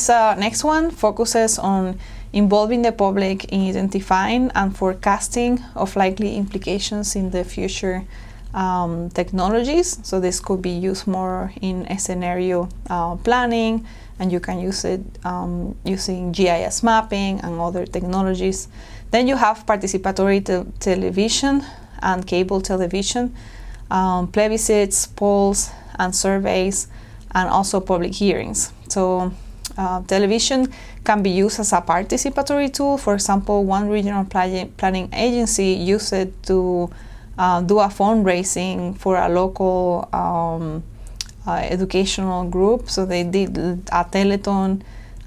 Next one focuses on involving the public in identifying and forecasting of likely implications in the future technologies. So this could be used more in a scenario planning, and you can use it using GIS mapping and other technologies. Then you have participatory television and cable television, plebiscites, polls, and surveys, and also public hearings. So television can be used as a participatory tool. For example, one regional planning agency used it to do a fundraising for a local educational group. So they did a telethon,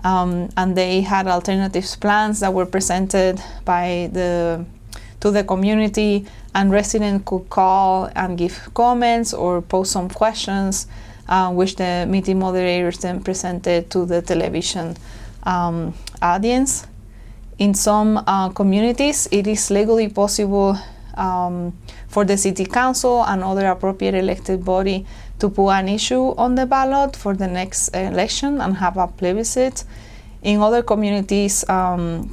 and they had alternatives plans that were presented to the community, and residents could call and give comments or pose some questions, which the meeting moderators then presented to the television audience. In some communities, it is legally possible for the city council and other appropriate elected body to put an issue on the ballot for the next election and have a plebiscite. In other communities,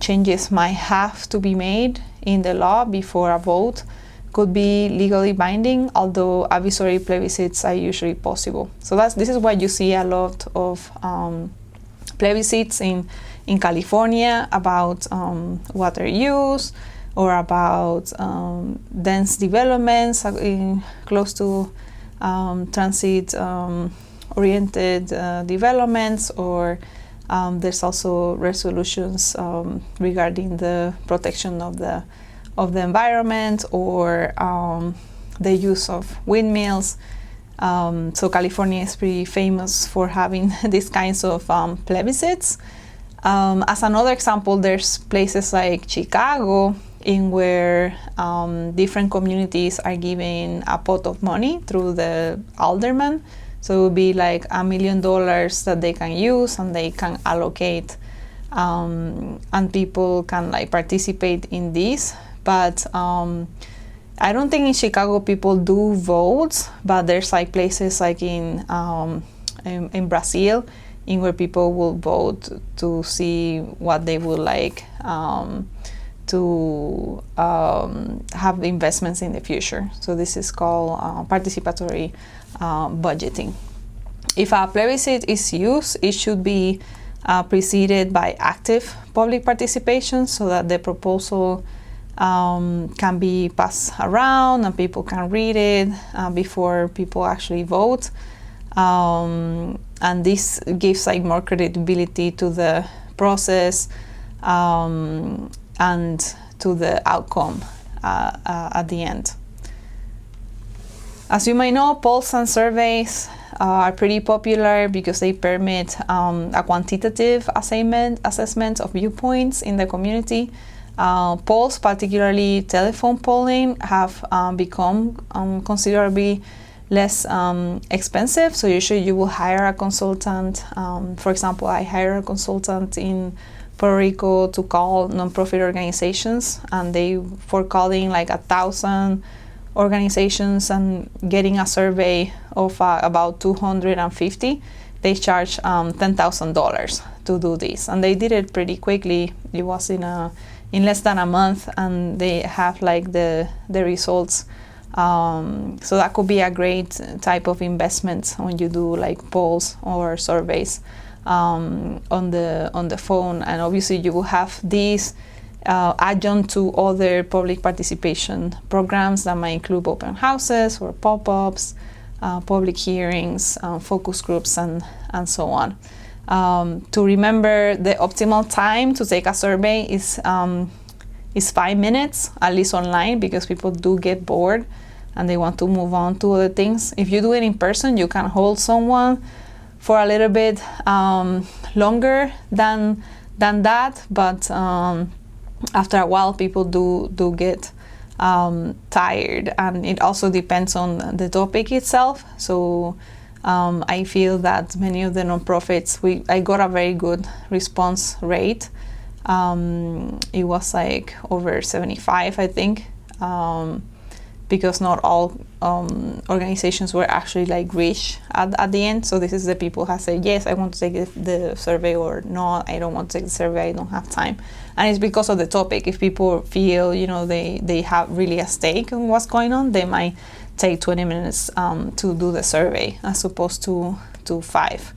changes might have to be made in the law before a vote could be legally binding, although advisory plebiscites are usually possible. So this is why you see a lot of plebiscites in California about water use, or about dense developments close to transit oriented developments, or there's also resolutions regarding the protection of the environment, or the use of windmills. So California is pretty famous for having these kinds of plebiscites. As another example, there's places like Chicago in where different communities are giving a pot of money through the alderman. So it would be like $1 million that they can use, and they can allocate, and people can like participate in this. But I don't think in Chicago people do vote, but there's like places like in Brazil in where people will vote to see what they would like to have investments in the future. So this is called participatory budgeting. If a plebiscite is used, it should be preceded by active public participation, so that the proposal can be passed around and people can read it before people actually vote. And this gives like more credibility to the process and to the outcome at the end. As you might know, polls and surveys are pretty popular because they permit a quantitative assessment of viewpoints in the community. Polls, particularly telephone polling, have become considerably less expensive. So usually you will hire a consultant. For example, I hire a consultant in Puerto Rico to call nonprofit organizations, and for calling like 1,000 organizations and getting a survey of about 250, they charge $10,000 to do this, and they did it pretty quickly. It was in less than a month, and they have like the results. So that could be a great type of investment when you do like polls or surveys on the phone. And obviously you will have these adjunct to other public participation programs that might include open houses or pop-ups, public hearings, focus groups, and so on. To remember, the optimal time to take a survey is 5 minutes, at least online, because people do get bored and they want to move on to other things. If you do it in person, you can hold someone for a little bit longer than that, but after a while people do get tired, and it also depends on the topic itself. So I feel that many of the nonprofits, I got a very good response rate. It was like over 75, I think. because not all organizations were actually like reached at the end. So this is the people who have said, yes, I want to take the survey, or no, I don't want to take the survey, I don't have time. And it's because of the topic. If people feel, they have really a stake in what's going on, they might take 20 minutes to do the survey as opposed to 5.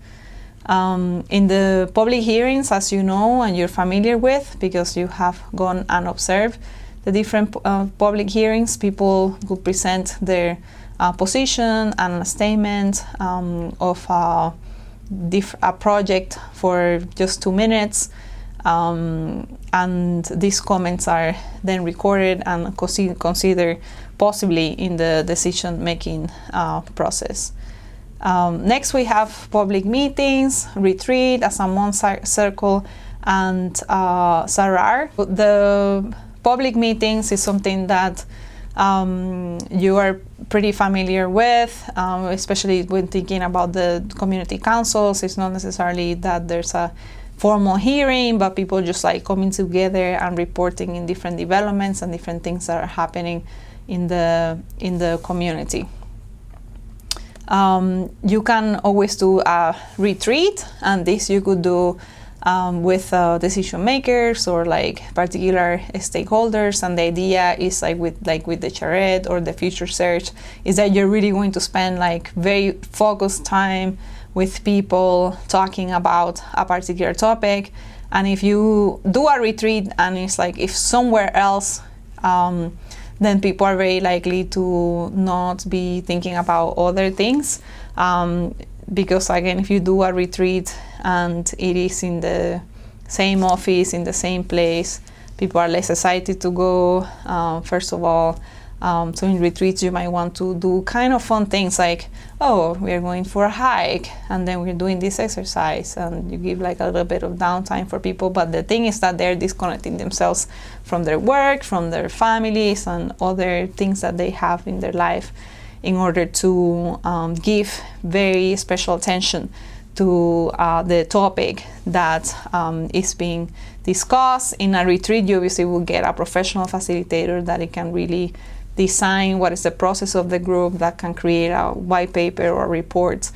In the public hearings, as you know and you're familiar with, because you have gone and observed the different public hearings, people could present their position and a statement of a project for just 2 minutes, and these comments are then recorded and considered possibly in the decision-making process. Next, we have public meetings, retreat, a Samoan Circle, and Sarar. The public meetings is something that you are pretty familiar with, especially when thinking about the community councils. It's not necessarily that there's a formal hearing, but people just like coming together and reporting in different developments and different things that are happening in the community. You can always do a retreat, and this you could do with decision makers or like particular stakeholders. And the idea is with the charrette or the future search, is that you're really going to spend like very focused time with people talking about a particular topic. And if you do a retreat and it's like if somewhere else, then people are very likely to not be thinking about other things. Because again, if you do a retreat and it is in the same office, in the same place, people are less excited to go, first of all. So in retreats, you might want to do kind of fun things like, oh, we're going for a hike, and then we're doing this exercise, and you give like a little bit of downtime for people. But the thing is that they're disconnecting themselves from their work, from their families, and other things that they have in their life, in order to give very special attention to the topic that is being discussed. In a retreat, you obviously will get a professional facilitator that it can really design what is the process of the group, that can create a white paper or reports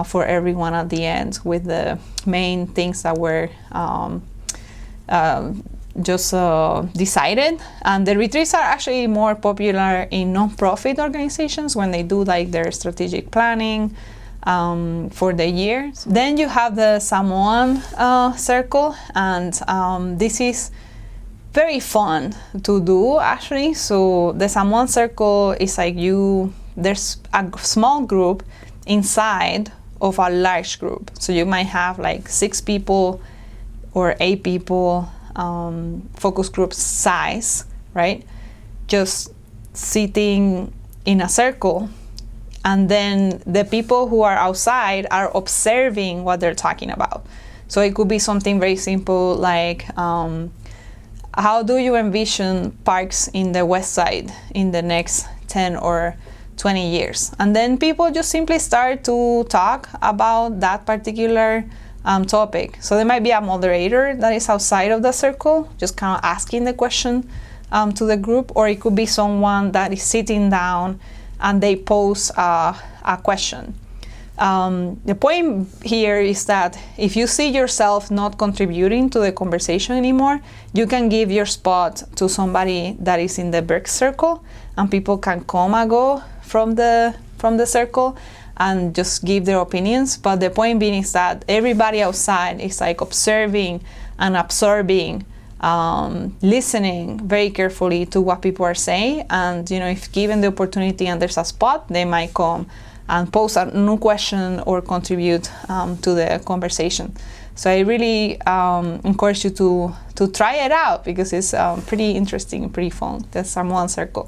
for everyone at the end with the main things that were decided. And the retreats are actually more popular in non-profit organizations when they do like their strategic planning for the year. Then you have the Samoan Circle, and this is very fun to do actually. So the Samoan Circle is like there's a small group inside of a large group. So you might have like 6 people or 8 people, focus group size, right? Just sitting in a circle. And then the people who are outside are observing what they're talking about. So it could be something very simple like, how do you envision parks in the West Side in the next 10 or 20 years? And then people just simply start to talk about that particular topic. So there might be a moderator that is outside of the circle, just kind of asking the question to the group, or it could be someone that is sitting down and they pose a question. The point here is that if you see yourself not contributing to the conversation anymore, you can give your spot to somebody that is in the break circle, and people can come and go from the circle and just give their opinions. But the point being is that everybody outside is like observing and absorbing, listening very carefully to what people are saying. And if given the opportunity and there's a spot, they might come and pose a new question or contribute to the conversation. So I really encourage you to try it out, because it's pretty interesting and pretty fun, the Samoan Circle.